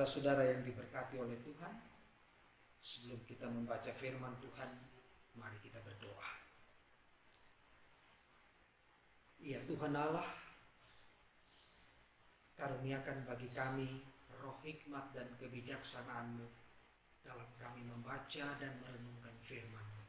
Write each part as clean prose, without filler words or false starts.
Saudara-saudara yang diberkati oleh Tuhan, sebelum kita membaca firman Tuhan, mari kita berdoa. Ya Tuhan Allah, karuniakan bagi kami roh hikmat dan kebijaksanaan-Mu dalam kami membaca dan merenungkan firman-Mu.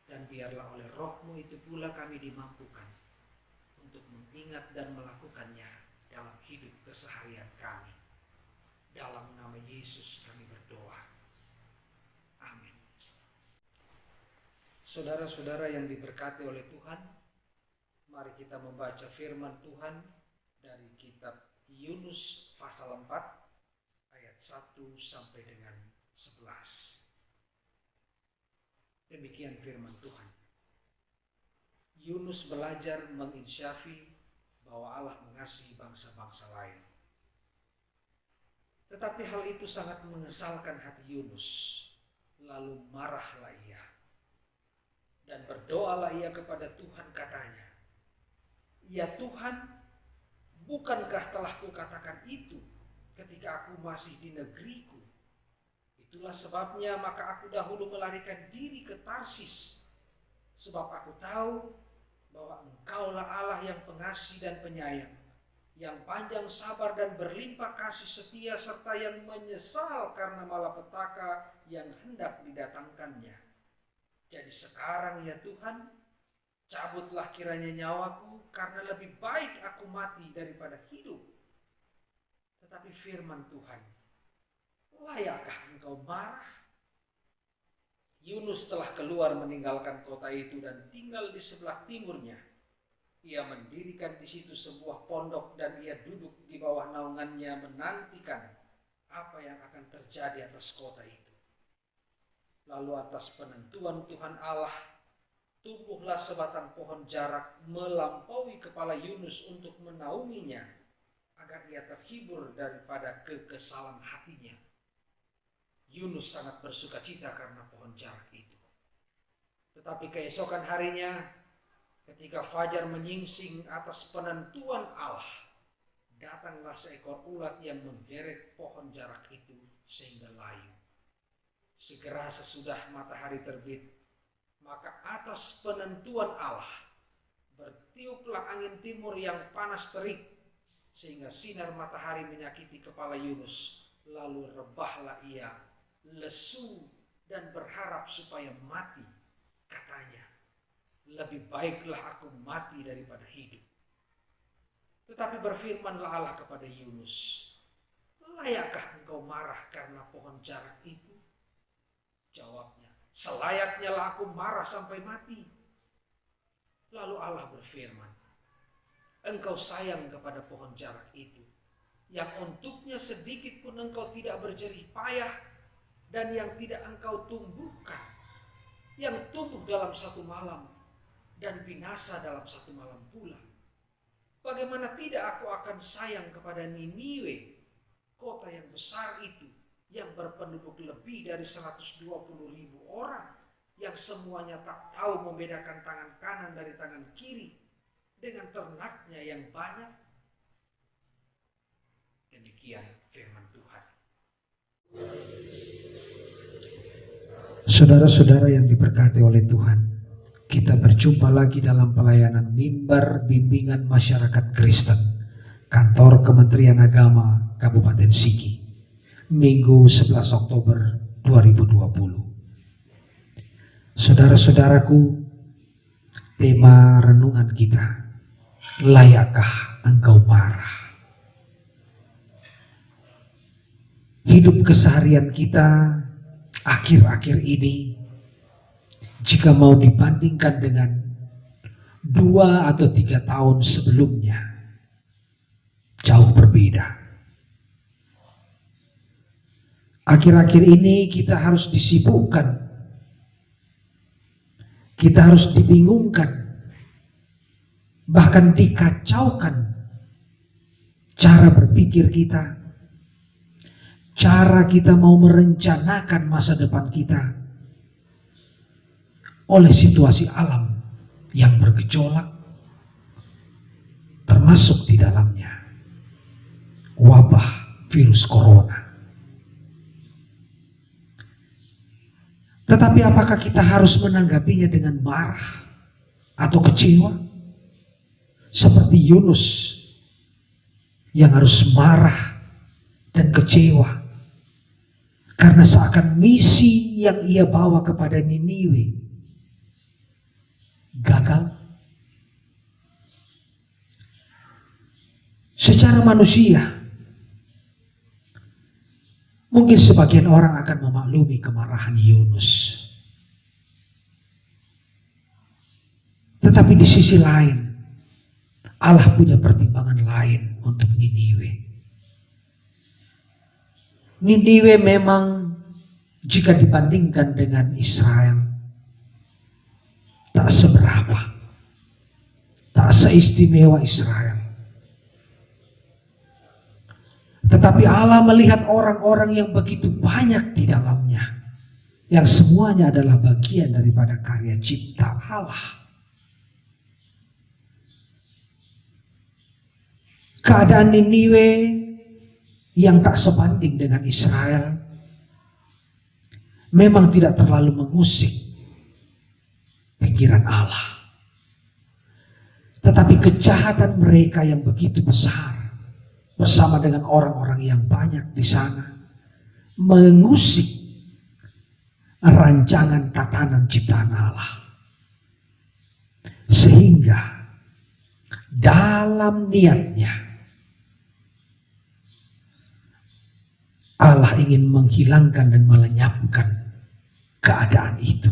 Dan biarlah oleh roh-Mu itu pula kami dimampukan untuk mengingat dan melakukannya dalam hidup keseharian kami. Dalam nama Yesus kami berdoa. Amin. Saudara-saudara yang diberkati oleh Tuhan, mari kita membaca firman Tuhan dari kitab Yunus pasal 4 ayat 1 sampai dengan 11. Demikian firman Tuhan. Yunus belajar menginsyafi bahwa Allah mengasihi bangsa-bangsa lain. Tetapi hal itu sangat mengesalkan hati Yunus. Lalu marahlah ia. Dan berdoalah ia kepada Tuhan, katanya, "Ya Tuhan, bukankah telah kukatakan itu ketika aku masih di negeriku? Itulah sebabnya maka aku dahulu melarikan diri ke Tarsis. Sebab aku tahu bahwa Engkaulah Allah yang pengasih dan penyayang, yang panjang sabar dan berlimpah kasih setia, serta yang menyesal karena malapetaka yang hendak didatangkannya. Jadi sekarang ya Tuhan, cabutlah kiranya nyawaku, karena lebih baik aku mati daripada hidup." Tetapi firman Tuhan, "Layakkah Engkau marah?" Yunus telah keluar meninggalkan kota itu dan tinggal di sebelah timurnya. Ia mendirikan di situ sebuah pondok dan ia duduk di bawah naungannya menantikan apa yang akan terjadi atas kota itu. Lalu atas penentuan Tuhan Allah, tumbuhlah sebatang pohon jarak melampaui kepala Yunus untuk menaunginya, agar ia terhibur daripada kekesalan hatinya. Yunus sangat bersuka cita karena pohon jarak itu. Tetapi keesokan harinya, ketika fajar menyingsing atas penentuan Allah, datanglah seekor ulat yang menggeret pohon jarak itu sehingga layu. Segera sesudah matahari terbit, maka atas penentuan Allah bertiuplah angin timur yang panas terik, sehingga sinar matahari menyakiti kepala Yunus. Lalu rebahlah ia, lesu dan berharap supaya mati. Katanya, "Lebih baiklah aku mati daripada hidup." Tetapi berfirmanlah Allah kepada Yunus, "Layakkah engkau marah karena pohon jarak itu?" Jawabnya, "Selayaknya lah aku marah sampai mati." Lalu Allah berfirman, "Engkau sayang kepada pohon jarak itu, yang untuknya sedikit pun engkau tidak berjerih payah, dan yang tidak engkau tumbuhkan, yang tumbuh dalam satu malam dan binasa dalam satu malam pula. Bagaimana tidak aku akan sayang kepada Niniwe, kota yang besar itu, yang berpenduduk lebih dari 120.000 orang, yang semuanya tak tahu membedakan tangan kanan dari tangan kiri, dengan ternaknya yang banyak." Demikian firman Tuhan. Saudara-saudara yang diberkati oleh Tuhan, kita berjumpa lagi dalam pelayanan Mimbar Bimbingan Masyarakat Kristen, Kantor Kementerian Agama Kabupaten Sigi, Minggu 11 Oktober 2020. Saudara-saudaraku, tema renungan kita, layakkah engkau marah? Hidup keseharian kita akhir-akhir ini, jika mau dibandingkan dengan 2 atau 3 tahun sebelumnya, jauh berbeda. Akhir-akhir ini kita harus disibukkan, kita harus dibingungkan, bahkan dikacaukan cara berpikir kita, cara kita mau merencanakan masa depan kita oleh situasi alam yang bergejolak, termasuk di dalamnya wabah virus corona. Tetapi apakah kita harus menanggapinya dengan marah atau kecewa? Seperti Yunus yang harus marah dan kecewa karena seakan misi yang ia bawa kepada Niniwe gagal. Secara manusia, mungkin sebagian orang akan memaklumi kemarahan Yunus. Tetapi di sisi lain, Allah punya pertimbangan lain untuk Niniwe. Niniwe memang jika dibandingkan dengan Israel tak seberapa, tak seistimewa Israel. Tetapi Allah melihat orang-orang yang begitu banyak di dalamnya, yang semuanya adalah bagian daripada karya cipta Allah. Keadaan Niniwe yang tak sebanding dengan Israel memang tidak terlalu mengusik pikiran Allah. Tetapi kejahatan mereka yang begitu besar bersama dengan orang-orang yang banyak di sana mengusik rancangan tatanan ciptaan Allah. Sehingga dalam niatnya Allah ingin menghilangkan dan melenyapkan keadaan itu.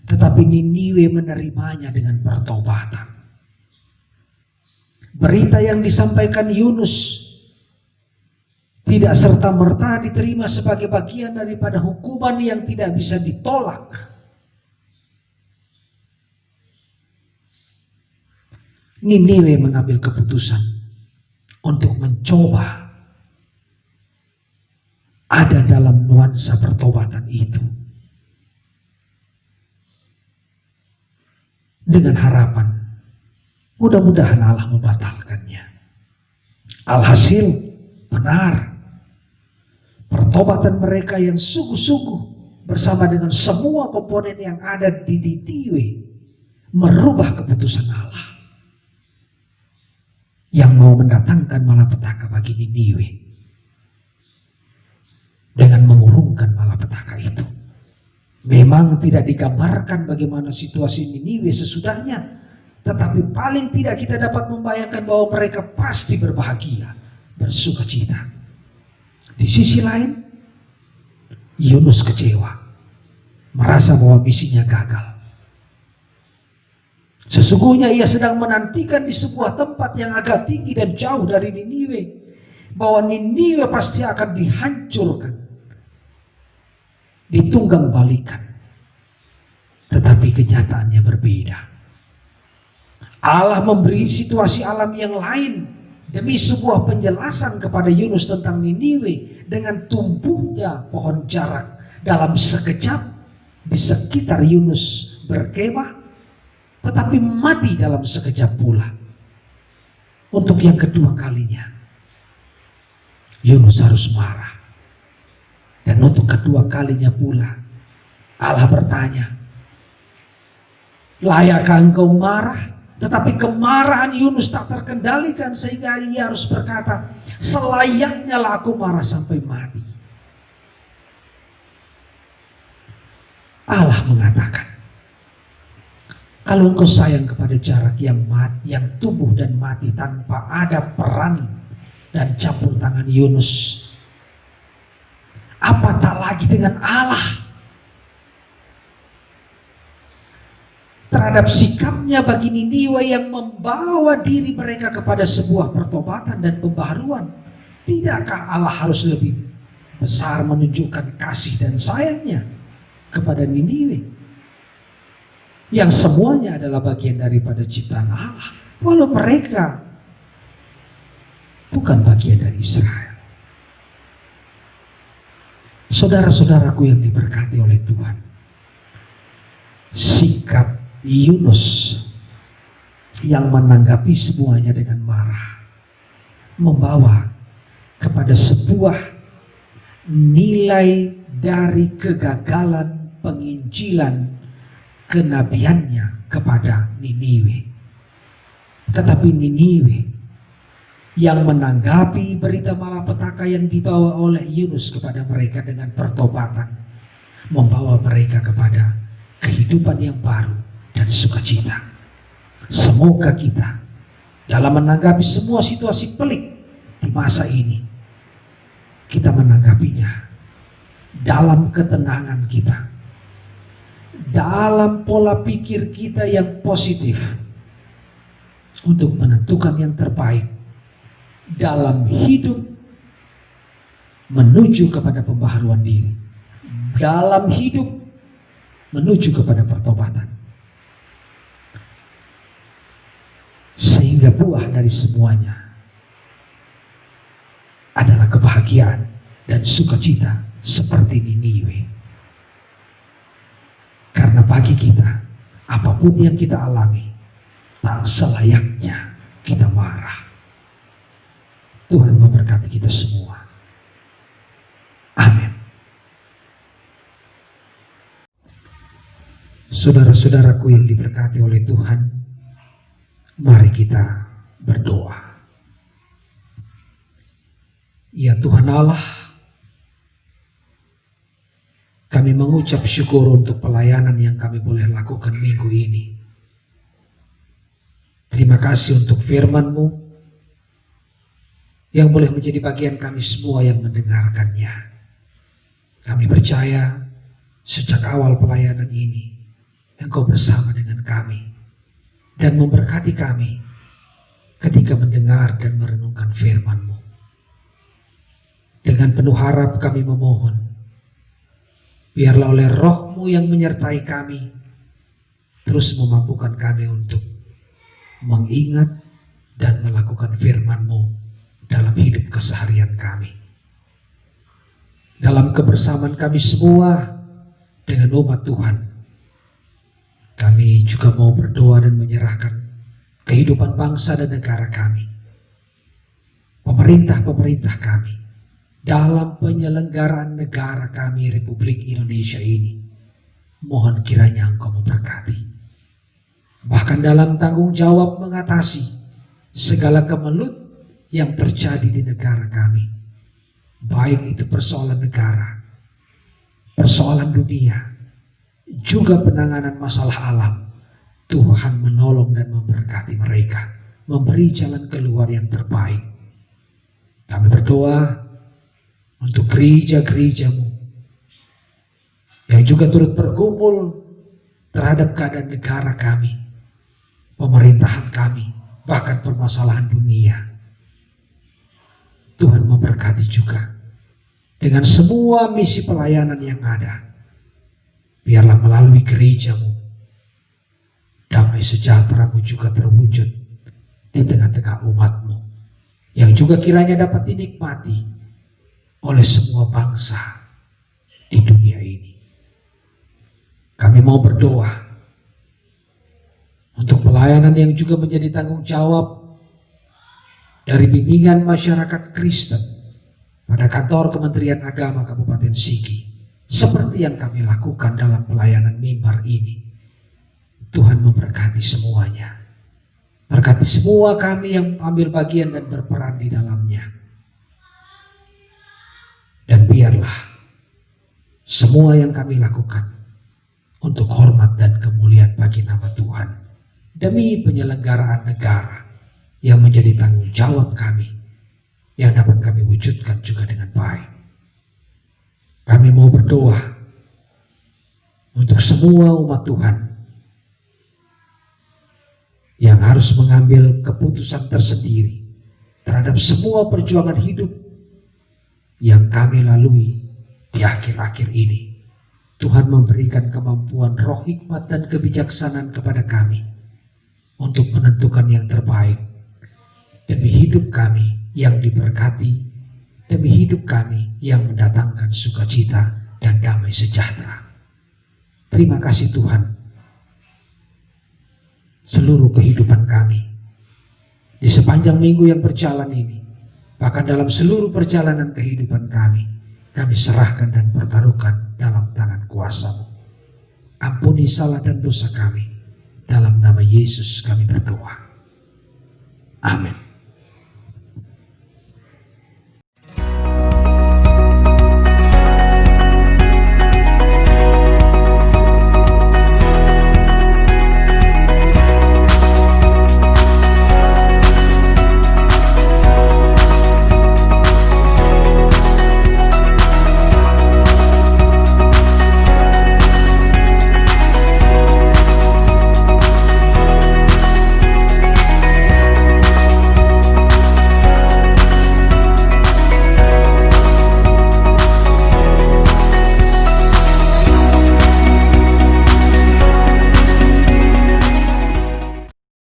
Tetapi Niniwe menerimanya dengan pertobatan. Berita yang disampaikan Yunus tidak serta-merta diterima sebagai bagian daripada hukuman yang tidak bisa ditolak. Niniwe mengambil keputusan untuk mencoba ada dalam nuansa pertobatan itu, dengan harapan mudah-mudahan Allah membatalkannya. Alhasil benar, pertobatan mereka yang sungguh-sungguh bersama dengan semua komponen yang ada di Niniwe merubah keputusan Allah yang mau mendatangkan malapetaka bagi Niniwe dengan mengurungkan malapetaka itu. Memang tidak digambarkan bagaimana situasi Niniwe sesudahnya, tetapi paling tidak kita dapat membayangkan bahwa mereka pasti berbahagia, bersukacita. Di sisi lain, Yunus kecewa, merasa bahwa misinya gagal. Sesungguhnya ia sedang menantikan di sebuah tempat yang agak tinggi dan jauh dari Niniwe, bahwa Niniwe pasti akan dihancurkan, ditunggang balikan. Tetapi kenyataannya berbeda. Allah memberi situasi alam yang lain demi sebuah penjelasan kepada Yunus tentang Niniwe dengan tumbuhnya pohon jarak dalam sekejap di sekitar Yunus berkemah, tetapi mati dalam sekejap pula. Untuk yang kedua kalinya Yunus harus marah. Dan untuk kedua kalinya pula Allah bertanya, layakkah engkau marah? Tetapi kemarahan Yunus tak terkendalikan sehingga ia harus berkata, selayaknya lah aku marah sampai mati. Allah mengatakan, kalau engkau sayang kepada jarak yang mati, yang tumbuh dan mati tanpa ada peran dan campur tangan Yunus, apa tak lagi dengan Allah terhadap sikapnya bagi Niniwe yang membawa diri mereka kepada sebuah pertobatan dan pembaharuan? Tidakkah Allah harus lebih besar menunjukkan kasih dan sayangnya kepada Niniwe yang semuanya adalah bagian daripada ciptaan Allah, walau mereka bukan bagian dari Israel? Saudara-saudaraku yang diberkati oleh Tuhan, sikap Yunus yang menanggapi semuanya dengan marah membawa kepada sebuah nilai dari kegagalan penginjilan kenabiannya kepada Niniwe. Tetapi Niniwe yang menanggapi berita malapetaka yang dibawa oleh Yunus kepada mereka dengan pertobatan, membawa mereka kepada kehidupan yang baru dan sukacita. Semoga kita dalam menanggapi semua situasi pelik di masa ini, kita menanggapinya dalam ketenangan kita, dalam pola pikir kita yang positif, untuk menentukan yang terbaik dalam hidup menuju kepada pembaharuan diri, dalam hidup menuju kepada pertobatan, sehingga buah dari semuanya adalah kebahagiaan dan sukacita seperti Niniwe. Karena bagi kita, apapun yang kita alami, tak selayaknya kita marah. Tuhan memberkati kita semua. Amin. Saudara-saudaraku yang diberkati oleh Tuhan, mari kita berdoa. Ya Tuhan Allah, kami mengucap syukur untuk pelayanan yang kami boleh lakukan minggu ini. Terima kasih untuk firman-Mu yang boleh menjadi bagian kami semua yang mendengarkannya. Kami percaya sejak awal pelayanan ini Engkau bersama dengan kami dan memberkati kami ketika mendengar dan merenungkan firman-Mu. Dengan penuh harap kami memohon, biarlah oleh Roh-Mu yang menyertai kami terus memampukan kami untuk mengingat dan melakukan firman-Mu dalam hidup keseharian kami. Dalam kebersamaan kami semua dengan umat Tuhan, kami juga mau berdoa dan menyerahkan kehidupan bangsa dan negara kami, pemerintah-pemerintah kami, dalam penyelenggaraan negara kami Republik Indonesia ini. Mohon kiranya Engkau memberkati, bahkan dalam tanggung jawab mengatasi segala kemelut yang terjadi di negara kami, baik itu persoalan negara, persoalan dunia, juga penanganan masalah alam. Tuhan menolong dan memberkati mereka, memberi jalan keluar yang terbaik. Kami berdoa untuk gereja-gereja-Mu yang juga turut bergumul terhadap keadaan negara kami, pemerintahan kami, bahkan permasalahan dunia. Tuhan memberkati juga dengan semua misi pelayanan yang ada. Biarlah melalui gereja-Mu, damai sejahtera-Mu juga terwujud di tengah-tengah umat-Mu, yang juga kiranya dapat dinikmati oleh semua bangsa di dunia ini. Kami mau berdoa untuk pelayanan yang juga menjadi tanggung jawab dari bimbingan masyarakat Kristen pada kantor Kementerian Agama Kabupaten Sigi, seperti yang kami lakukan dalam pelayanan mimbar ini. Tuhan memberkati semuanya, berkati semua kami yang ambil bagian dan berperan di dalamnya. Dan biarlah semua yang kami lakukan untuk hormat dan kemuliaan bagi nama Tuhan, demi penyelenggaraan negara yang menjadi tanggung jawab kami, yang dapat kami wujudkan juga dengan baik. Kami mau berdoa untuk semua umat Tuhan yang harus mengambil keputusan tersendiri terhadap semua perjuangan hidup yang kami lalui di akhir-akhir ini. Tuhan memberikan kemampuan roh hikmat dan kebijaksanaan kepada kami untuk menentukan yang terbaik demi hidup kami yang diberkati, demi hidup kami yang mendatangkan sukacita dan damai sejahtera. Terima kasih Tuhan. Seluruh kehidupan kami di sepanjang minggu yang berjalan ini, Bahkan dalam seluruh perjalanan kehidupan kami serahkan dan pertaruhkan dalam tangan kuasa-Mu. Ampuni salah dan dosa kami. Dalam nama Yesus kami berdoa. Amin.